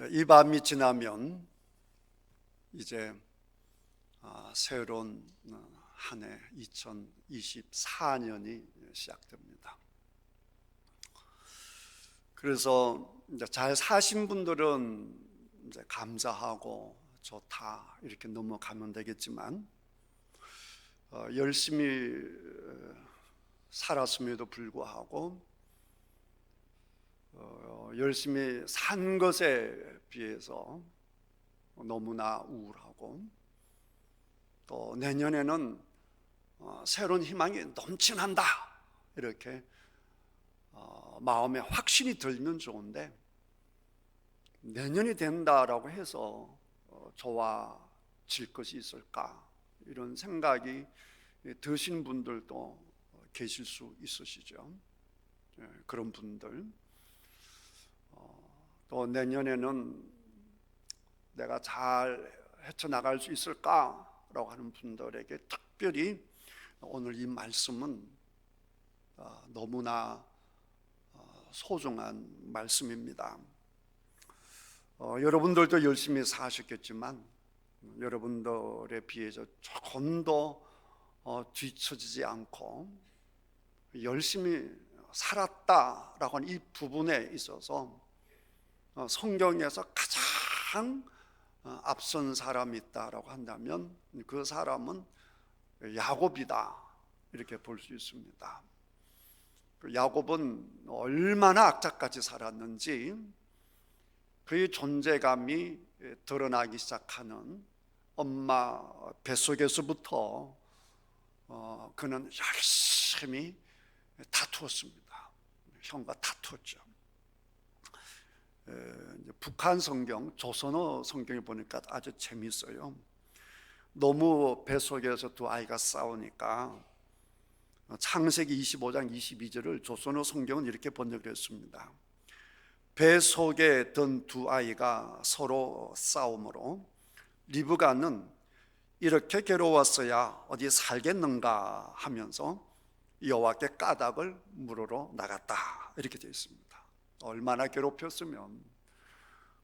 이 밤이 지나면 이제 새로운 한 해 2024년이 시작됩니다. 그래서 이제 잘 사신 분들은 이제 감사하고 좋다 이렇게 넘어가면 되겠지만, 열심히 살았음에도 불구하고 열심히 산 것에 비해서 너무나 우울하고, 또 내년에는 새로운 희망이 넘쳐난다 이렇게 마음에 확신이 들면 좋은데, 내년이 된다라고 해서 좋아질 것이 있을까 이런 생각이 드신 분들도 계실 수 있으시죠. 그런 분들, 또 내년에는 내가 잘 헤쳐나갈 수 있을까라고 하는 분들에게 특별히 오늘 이 말씀은 너무나 소중한 말씀입니다. 여러분들도 열심히 사셨겠지만 여러분들에 비해서 조금 더 뒤처지지 않고 열심히 살았다라고 하는 이 부분에 있어서 성경에서 가장 앞선 사람이 있다라고 한다면 그 사람은 야곱이다 이렇게 볼 수 있습니다. 야곱은 얼마나 악착같이 살았는지 그의 존재감이 드러나기 시작하는 엄마 뱃속에서부터 그는 열심히 다투었습니다. 형과 다투었죠. 북한 성경, 조선어 성경에 보니까 아주 재미있어요. 너무 뱃속에서 두 아이가 싸우니까 창세기 25장 22절을 조선어 성경은 이렇게 번역했습니다. 뱃속에 든 두 아이가 서로 싸움으로 리브가는 이렇게 괴로웠어야 어디 살겠는가 하면서 여호와께 까닭을 물으러 나갔다 이렇게 되어 있습니다. 얼마나 괴롭혔으면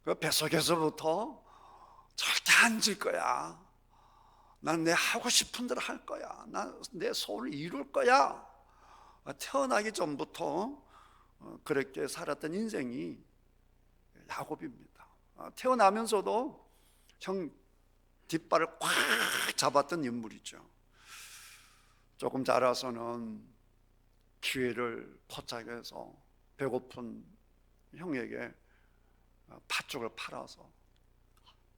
그 뱃속에서부터 절대 안 질 거야, 난 내 하고 싶은 대로 할 거야, 난 내 소원을 이룰 거야, 태어나기 전부터 그렇게 살았던 인생이 야곱입니다. 태어나면서도 형 뒷발을 꽉 잡았던 인물이죠. 조금 자라서는 기회를 포착해서 배고픈 형에게 팥죽을 팔아서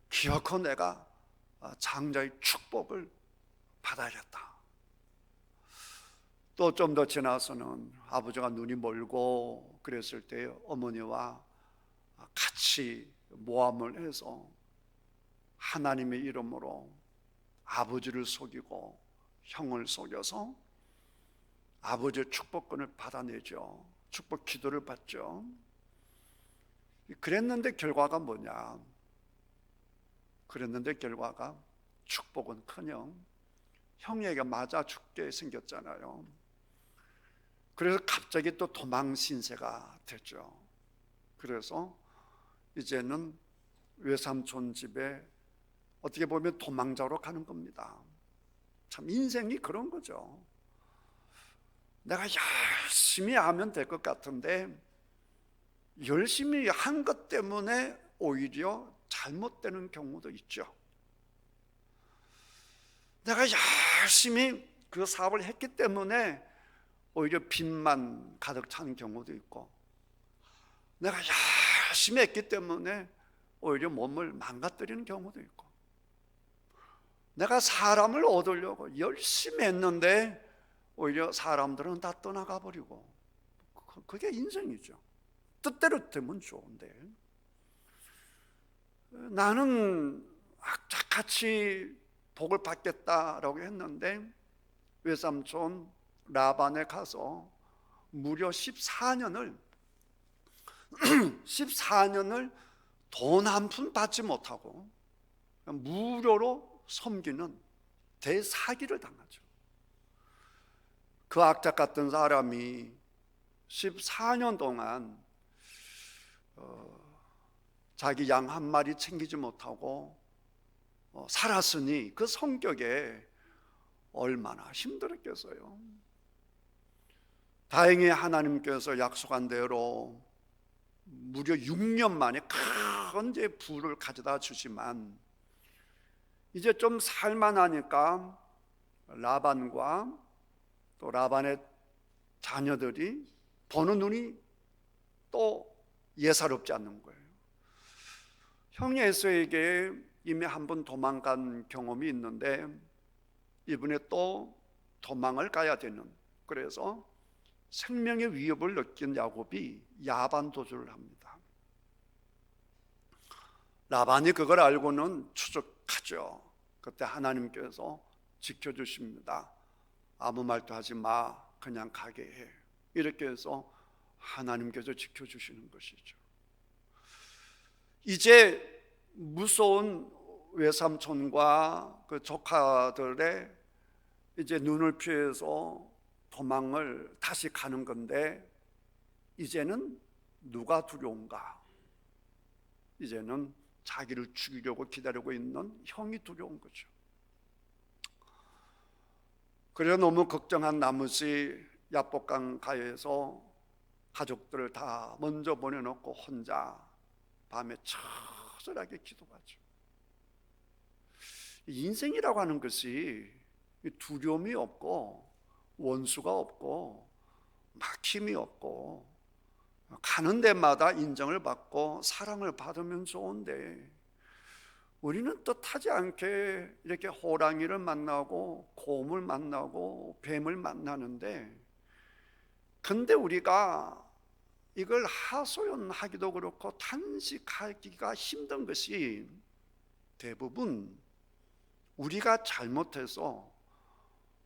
기어코 내가 장자의 축복을 받아야겠다. 또 좀 더 지나서는 아버지가 눈이 멀고 그랬을 때 어머니와 같이 모함을 해서 하나님의 이름으로 아버지를 속이고 형을 속여서 아버지의 축복권을 받아내죠. 축복 기도를 받죠. 그랬는데 결과가 뭐냐? 그랬는데 결과가 축복은커녕 형에게 맞아 죽게 생겼잖아요. 그래서 갑자기 또 도망 신세가 됐죠. 그래서 이제는 외삼촌 집에 어떻게 보면 도망자로 가는 겁니다. 참 인생이 그런 거죠. 내가 열심히 하면 될 것 같은데 열심히 한 것 때문에 오히려 잘못되는 경우도 있죠. 내가 열심히 그 사업을 했기 때문에 오히려 빚만 가득 차는 경우도 있고, 내가 열심히 했기 때문에 오히려 몸을 망가뜨리는 경우도 있고, 내가 사람을 얻으려고 열심히 했는데 오히려 사람들은 다 떠나가 버리고, 그게 인생이죠. 뜻대로 되면 좋은데 나는 악착같이 복을 받겠다라고 했는데 외삼촌 라반에 가서 무려 14년을 돈 한 푼 받지 못하고 무료로 섬기는 대사기를 당하죠. 그 악착 같은 사람이 14년 동안 자기 양 한 마리 챙기지 못하고 살았으니 그 성격에 얼마나 힘들었겠어요. 다행히 하나님께서 약속한 대로 무려 6년 만에 큰 이제 부를 가져다 주지만 이제 좀 살만하니까 라반과 또 라반의 자녀들이 보는 눈이 또 예사롭지 않는 거예요. 형이 에서에게 이미 한 번 도망간 경험이 있는데 이번에 또 도망을 가야 되는, 그래서 생명의 위협을 느낀 야곱이 야반 도주를 합니다. 라반이 그걸 알고는 추적하죠. 그때 하나님께서 지켜주십니다. 아무 말도 하지 마, 그냥 가게 해. 이렇게 해서 하나님께서 지켜주시는 것이죠. 이제 무서운 외삼촌과 그 조카들의 이제 눈을 피해서 도망을 다시 가는 건데 이제는 누가 두려운가? 이제는 자기를 죽이려고 기다리고 있는 형이 두려운 거죠. 그래서 너무 걱정한 나머지 야복강 가에서 가족들을 다 먼저 보내놓고 혼자 밤에 처절하게 기도하죠. 인생이라고 하는 것이 두려움이 없고 원수가 없고 막힘이 없고 가는 데마다 인정을 받고 사랑을 받으면 좋은데 우리는 뜻하지 않게 이렇게 호랑이를 만나고 곰을 만나고 뱀을 만나는데, 근데 우리가 이걸 하소연하기도 그렇고 탄식하기가 힘든 것이 대부분 우리가 잘못해서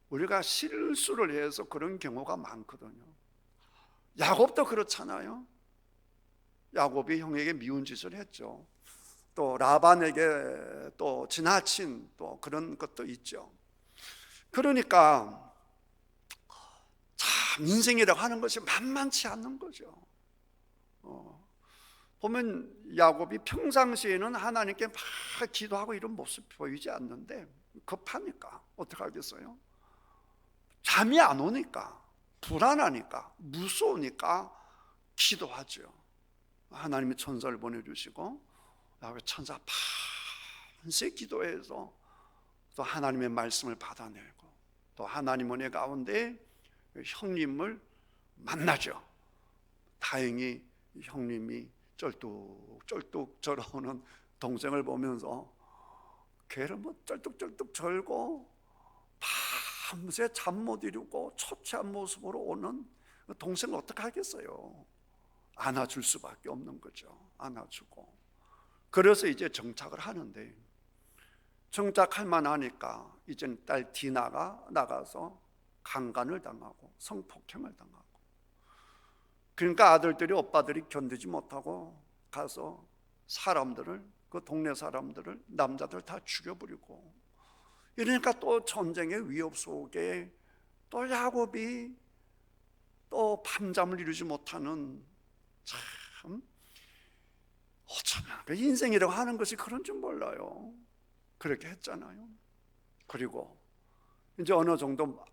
우리가 실수를 해서 그런 경우가 많거든요. 야곱도 그렇잖아요. 야곱이 형에게 미운 짓을 했죠. 또 라반에게 또 지나친 또 그런 것도 있죠. 그러니까 참 인생이라고 하는 것이 만만치 않는 거죠. 보면 야곱이 평상시에는 하나님께 막 기도하고 이런 모습 보이지 않는데 급하니까 어떻게 하겠어요? 잠이 안 오니까, 불안하니까, 무서우니까 기도하죠. 하나님이 천사를 보내주시고 천사 밤새 기도해서 또 하나님의 말씀을 받아내고 또 하나님 은혜 가운데 형님을 만나죠. 다행히 형님이 쩔뚝쩔뚝 절어오는 동생을 보면서 걔를 뭐 쩔뚝쩔뚝 절고 밤새 잠 못 이루고 초췌한 모습으로 오는 동생을 어떻게 하겠어요? 안아줄 수밖에 없는 거죠. 안아주고. 그래서 이제 정착을 하는데, 정착할 만하니까 이제는 딸 디나가 나가서 강간을 당하고 성폭행을 당하고, 그러니까 아들들이 오빠들이 견디지 못하고 가서 사람들을, 그 동네 사람들을, 남자들 다 죽여버리고, 이러니까 또 전쟁의 위협 속에 또 야곱이 또 밤잠을 이루지 못하는, 참 어쩌면 그 인생이라고 하는 것이 그런 줄 몰라요. 그렇게 했잖아요. 그리고 이제 어느 정도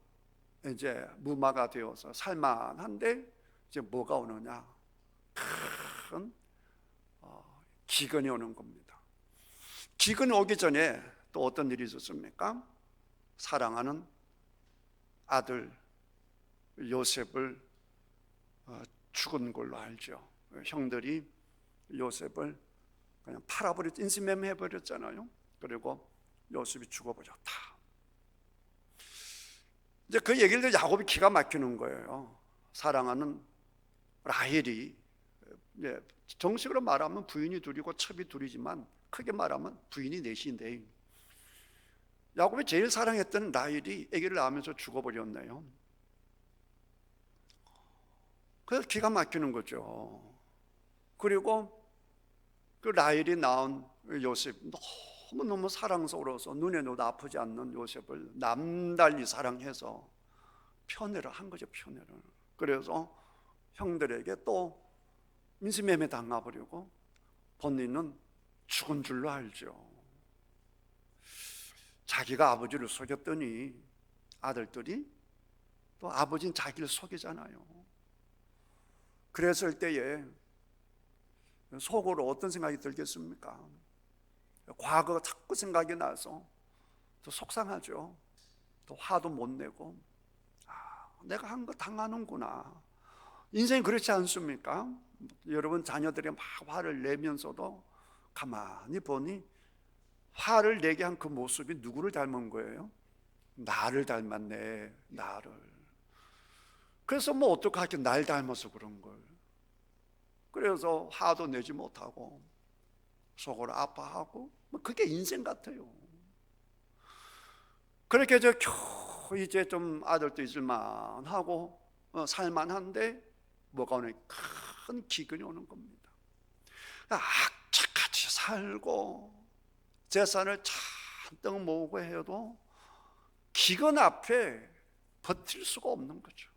이제 무마가 되어서 살만한데 이제 뭐가 오느냐? 큰 기근이 오는 겁니다. 기근이 오기 전에 또 어떤 일이 있었습니까? 사랑하는 아들 요셉을 죽은 걸로 알죠. 형들이 요셉을 그냥 팔아버렸, 인신매매해버렸잖아요. 그리고 요셉이 죽어버렸다. 이제 그 얘기를 듣고 야곱이 기가 막히는 거예요. 사랑하는 라헬이, 정식으로 말하면 부인이 둘이고 첩이 둘이지만 크게 말하면 부인이 넷인데, 야곱이 제일 사랑했던 라헬이 아기를 낳으면서 죽어버렸네요. 그래서 기가 막히는 거죠. 그리고 그 라헬이 낳은 요셉, 너무너무 사랑스러워서 눈에도 아프지 않는 요셉을 남달리 사랑해서 편애를 한 거죠. 편애를. 그래서 형들에게 또 인신매매 당해버리고 본인은 죽은 줄로 알죠. 자기가 아버지를 속였더니 아들들이 또 아버지는 자기를 속이잖아요. 그랬을 때에 속으로 어떤 생각이 들겠습니까? 과거가 자꾸 생각이 나서 또 속상하죠. 또 화도 못 내고, 내가 한 거 당하는구나. 인생이 그렇지 않습니까? 여러분 자녀들이 막 화를 내면서도 가만히 보니 화를 내게 한 그 모습이 누구를 닮은 거예요? 나를 닮았네, 나를. 그래서 뭐 어떡하게 날 닮아서 그런 걸. 그래서 화도 내지 못하고 속으로 아파하고, 뭐 그게 인생 같아요. 그렇게 겨우 이제 좀 아들도 있을만 하고 살만한데 뭐가 오늘 큰 기근이 오는 겁니다. 악착같이 살고 재산을 잔뜩 모으고 해도 기근 앞에 버틸 수가 없는 거죠.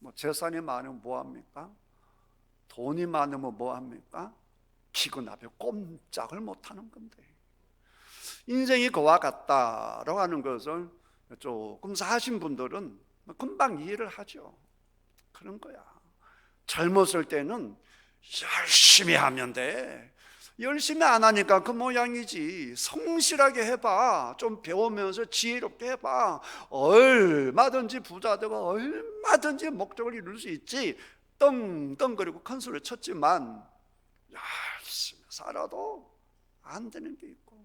뭐 재산이 많으면 뭐합니까? 돈이 많으면 뭐합니까? 기근 앞에 꼼짝을 못하는 건데, 인생이 그와 같다라고 하는 것을 조금 사신 분들은 금방 이해를 하죠. 그런 거야. 젊었을 때는 열심히 하면 돼. 열심히 안 하니까 그 모양이지. 성실하게 해봐. 좀 배우면서 지혜롭게 해봐. 얼마든지 부자 되고 얼마든지 목적을 이룰 수 있지. 떵떵거리고 큰 소리를 쳤지만 열심히 살아도 안 되는 게 있고,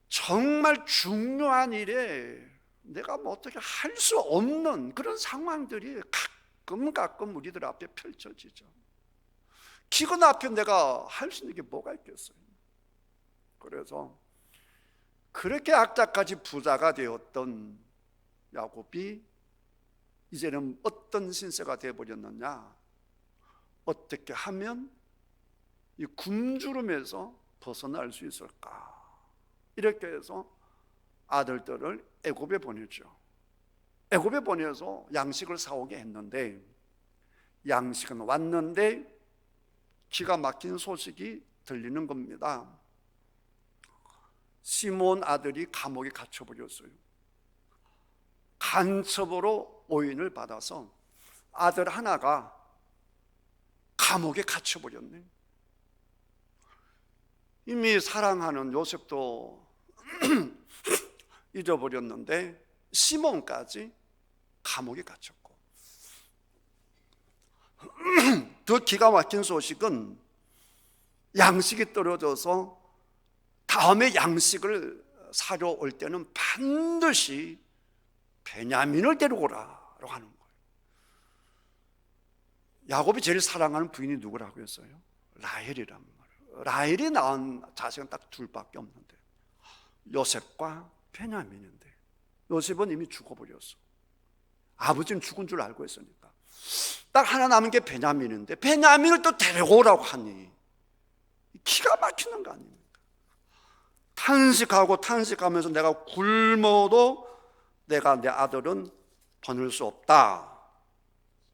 정말 중요한 일에 내가 뭐 어떻게 할 수 없는 그런 상황들이 가끔 우리들 앞에 펼쳐지죠. 기근 앞에 내가 할 수 있는 게 뭐가 있겠어요? 그래서 그렇게 악자까지 부자가 되었던 야곱이 이제는 어떤 신세가 되어버렸느냐? 어떻게 하면 이 굶주림에서 벗어날 수 있을까? 이렇게 해서 아들들을 애굽에 보냈죠. 애굽에 보내서 양식을 사오게 했는데, 양식은 왔는데 기가 막힌 소식이 들리는 겁니다. 시몬 아들이 감옥에 갇혀버렸어요. 간첩으로 오인을 받아서 아들 하나가 감옥에 갇혀버렸네. 이미 사랑하는 요셉도 잊어버렸는데 시몬까지 감옥에 갇혔고, 더 기가 막힌 소식은 양식이 떨어져서 다음에 양식을 사러 올 때는 반드시 베냐민을 데리고 오라고 하는 거예요. 야곱이 제일 사랑하는 부인이 누구라고 했어요? 라헬이란 말이에요. 라헬이 낳은 자식은 딱 둘밖에 없는데 요셉과 베냐민인데, 요셉은 이미 죽어버렸어. 아버지는 죽은 줄 알고 있으니까 딱 하나 남은 게 베냐민인데 베냐민을 또 데려오라고 하니 기가 막히는 거 아닙니까? 탄식하면서 내가 굶어도 내가 내 아들은 보낼 수 없다,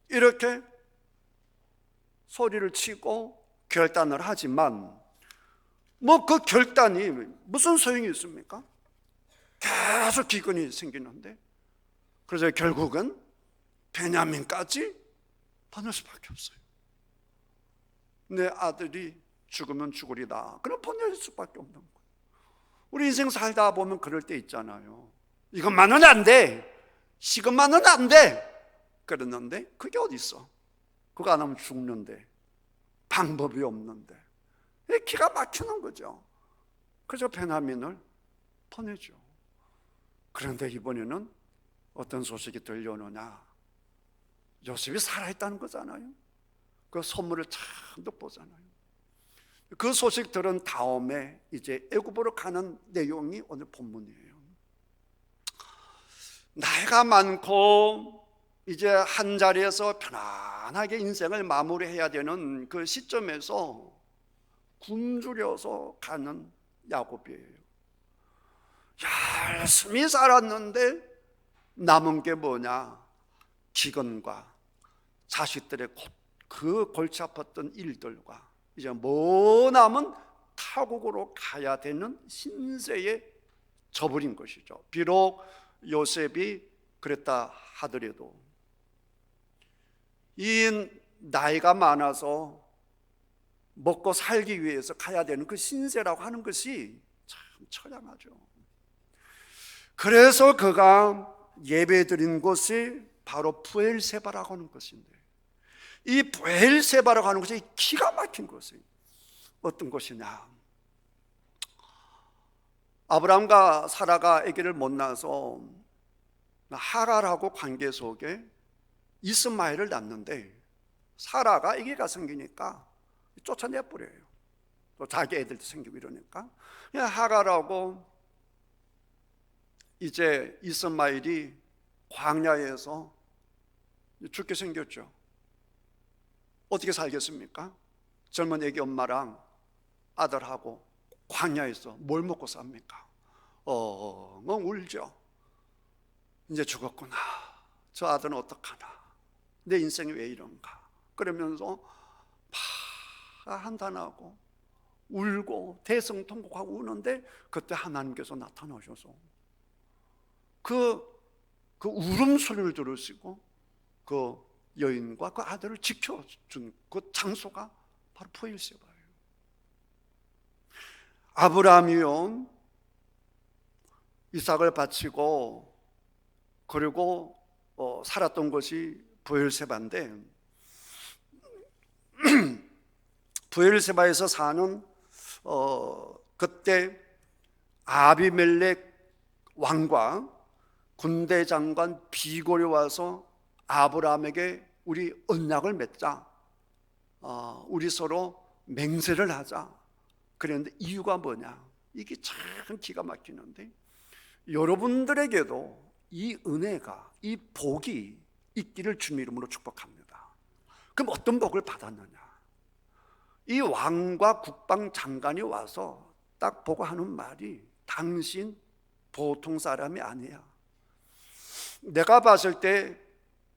이렇게 소리를 치고 결단을 하지만 뭐 그 결단이 무슨 소용이 있습니까? 계속 기근이 생기는데, 그래서 결국은 베냐민까지 보낼 수밖에 없어요. 내 아들이 죽으면 죽으리다, 그럼 보낼 수밖에 없는 거예요. 우리 인생 살다 보면 그럴 때 있잖아요. 이것만은 안 돼, 이것만은 안 돼, 그랬는데 그게 어디 있어? 그거 안 하면 죽는데, 방법이 없는데 기가 막히는 거죠. 그래서 베냐민을 보내죠. 그런데 이번에는 어떤 소식이 들려오느냐? 요셉이 살아있다는 거잖아요. 그 선물을 잔뜩 보잖아요. 그 소식 들은 다음에 이제 애굽으로 가는 내용이 오늘 본문이에요. 나이가 많고 이제 한 자리에서 편안하게 인생을 마무리해야 되는 그 시점에서 굶주려서 가는 야곱이에요. 열심히 살았는데 남은 게 뭐냐? 기근과 자식들의 그 골치 아팠던 일들과 이제 머나먼 타국으로 가야 되는 신세에 져버린 것이죠. 비록 요셉이 그랬다 하더라도 이 나이가 많아서 먹고 살기 위해서 가야 되는 그 신세라고 하는 것이 참 처량하죠. 그래서 그가 예배드린 곳이 바로 브엘세바라고 하는 것인데, 이 브엘세바라고 하는 것이 기가 막힌 것이 어떤 것이냐, 아브라함과 사라가 아기를 못 낳아서 하갈하고 관계 속에 이스마엘을 낳는데, 사라가 아기가 생기니까 쫓아내버려요. 또 자기 애들도 생기고 이러니까 그냥 하갈하고 이제 이스마엘이 광야에서 죽게 생겼죠. 어떻게 살겠습니까? 젊은 애기 엄마랑 아들하고 광야에서 뭘 먹고 삽니까? 울죠. 이제 죽었구나. 저 아들은 어떡하나. 내 인생이 왜 이런가. 그러면서 한탄하고 울고 대성통곡하고 우는데, 그때 하나님께서 나타나셔서 그 울음소리를 들으시고 그 여인과 그 아들을 지켜준 그 장소가 바로 브엘세바예요. 아브라함이요, 이삭을 바치고 그리고 살았던 것이 브엘세바인데, 브엘세바에서 사는 그때 아비멜렉 왕과 군대 장관 비골이 와서 아브라함에게 우리 언약을 맺자, 우리 서로 맹세를 하자 그랬는데, 이유가 뭐냐, 이게 참 기가 막히는데, 여러분들에게도 이 은혜가, 이 복이 있기를 주님 이름으로 축복합니다. 그럼 어떤 복을 받았느냐, 이 왕과 국방장관이 와서 딱 보고 하는 말이, 당신 보통 사람이 아니야. 내가 봤을 때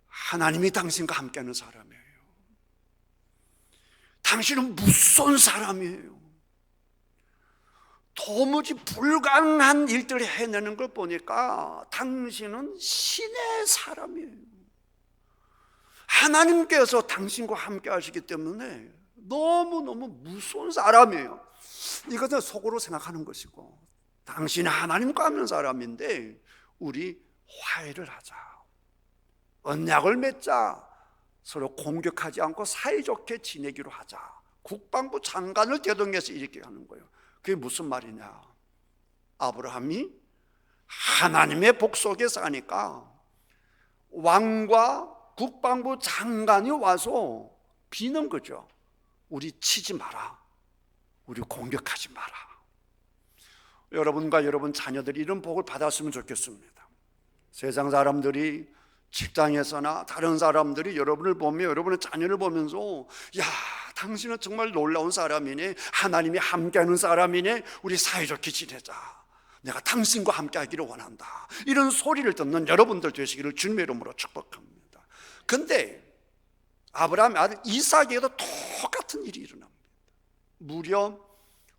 하나님이 당신과 함께하는 사람이에요. 당신은 무서운 사람이에요. 도무지 불가능한 일들을 해내는 걸 보니까 당신은 신의 사람이에요. 하나님께서 당신과 함께 하시기 때문에 너무너무 무서운 사람이에요. 이것은 속으로 생각하는 것이고, 당신은 하나님과 하는 사람인데 우리 화해를 하자, 언약을 맺자, 서로 공격하지 않고 사이좋게 지내기로 하자. 국방부 장관을 대동해서 이렇게 하는 거예요. 그게 무슨 말이냐, 아브라함이 하나님의 복 속에 사니까 왕과 국방부 장관이 와서 비는 거죠. 우리 치지 마라, 우리 공격하지 마라. 여러분과 여러분 자녀들이 이런 복을 받았으면 좋겠습니다. 세상 사람들이, 직장에서나 다른 사람들이 여러분을 보며, 여러분의 자녀를 보면서, 야, 당신은 정말 놀라운 사람이네, 하나님이 함께하는 사람이네, 우리 사이좋게 지내자, 내가 당신과 함께하기를 원한다, 이런 소리를 듣는 여러분들 되시기를 주님의 이름으로 축복합니다. 근데 아브라함의 아들 이삭에게도 똑같은 일이 일어납니다. 무려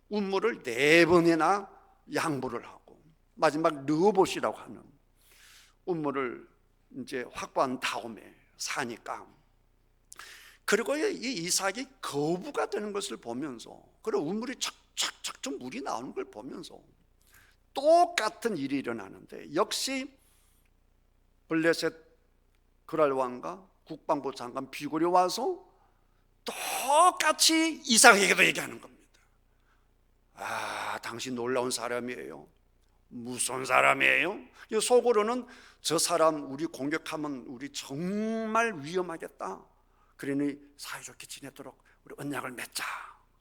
운물을 4번이나 양보를 하고, 마지막 르호봇이라고 하는 운물을 이제 확보한 다음에 사니까, 그리고 이 이삭이 거부가 되는 것을 보면서, 그리고 운물이 착착착 좀 물이 나오는 걸 보면서 똑같은 일이 일어나는데, 역시 블레셋 그랄 왕과 국방부 장관 비골이 와서 똑같이 이삭에게도 얘기하는 겁니다. 아, 당신 놀라운 사람이에요, 무서운 사람이에요. 속으로는 저 사람 우리 공격하면 우리 정말 위험하겠다, 그러니 사이좋게 지내도록 우리 언약을 맺자.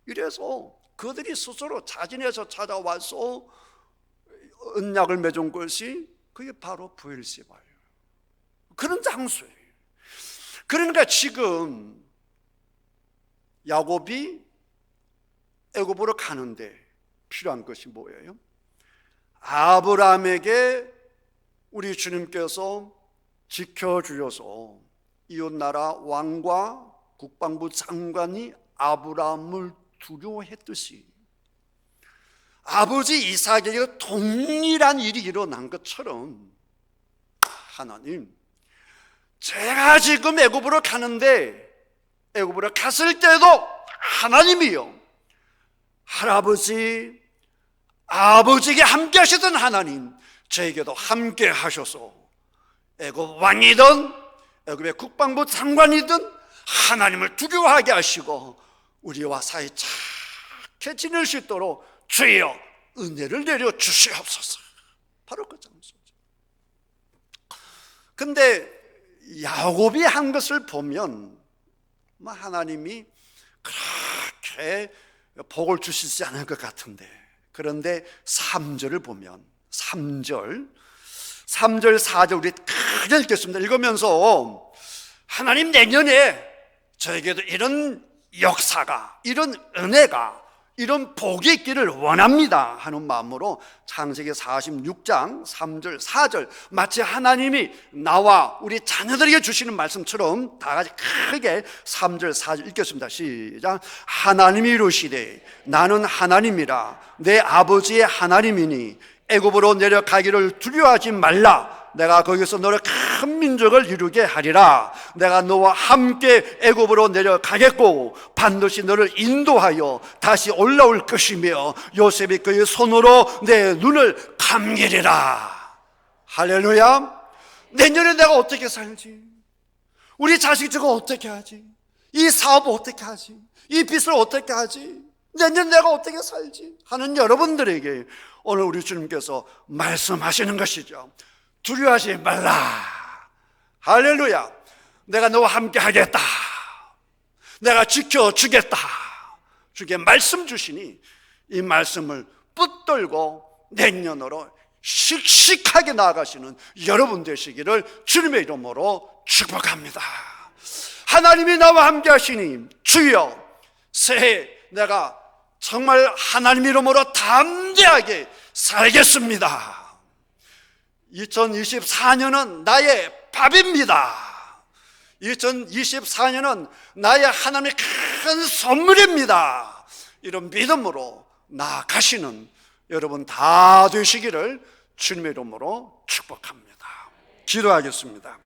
이래서 그들이 스스로 자진해서 찾아와서 언약을 맺은 것이 그게 바로 브엘세바예요. 그런 장소예요. 그러니까 지금 야곱이 애굽으로 가는데 필요한 것이 뭐예요? 아브라함에게 우리 주님께서 지켜주셔서 이웃나라 왕과 국방부 장관이 아브라함을 두려워했듯이 아버지 이삭에게 동일한 일이 일어난 것처럼 하나님, 제가 지금 애굽으로 가는데 애굽으로 갔을 때도 하나님이요, 할아버지, 아버지에게 함께 하시던 하나님, 저에게도 함께 하셔서 애굽 왕이든 애굽의 국방부 장관이든 하나님을 두려워하게 하시고 우리와 사이 착해 지낼 수 있도록 주여 은혜를 내려 주시옵소서. 바로 그 장소죠. 근데 야곱이 한 것을 보면 하나님이 그렇게 복을 주시지 않을 것 같은데, 그런데 3절을 보면 3절 4절 우리 크게 읽겠습니다. 읽으면서 하나님, 내년에 저에게도 이런 역사가, 이런 은혜가, 이런 복이 있기를 원합니다 하는 마음으로 창세기 46장 3절 4절, 마치 하나님이 나와 우리 자녀들에게 주시는 말씀처럼 다 같이 크게 3절 4절 읽겠습니다. 시작. 하나님이 이르시되 나는 하나님이라 내 아버지의 하나님이니 애굽으로 내려가기를 두려워하지 말라. 내가 거기서 너를 큰 민족을 이루게 하리라. 내가 너와 함께 애굽으로 내려가겠고 반드시 너를 인도하여 다시 올라올 것이며 요셉이 그의 손으로 내 눈을 감기리라. 할렐루야. 내년에 내가 어떻게 살지? 우리 자식 저거 어떻게 하지? 이 사업 어떻게 하지? 이 빚을 어떻게 하지? 내년 내가 어떻게 살지? 하는 여러분들에게 오늘 우리 주님께서 말씀하시는 것이죠. 두려워하지 말라. 할렐루야. 내가 너와 함께 하겠다. 내가 지켜주겠다. 주께 말씀 주시니 이 말씀을 붙들고 내년으로 씩씩하게 나아가시는 여러분 되시기를 주님의 이름으로 축복합니다. 하나님이 나와 함께 하시니 주여, 새해 내가 정말 하나님 이름으로 담대하게 살겠습니다. 2024년은 나의 밥입니다. 2024년은 나의 하나님의 큰 선물입니다. 이런 믿음으로 나아가시는 여러분 다 되시기를 주님의 이름으로 축복합니다. 기도하겠습니다.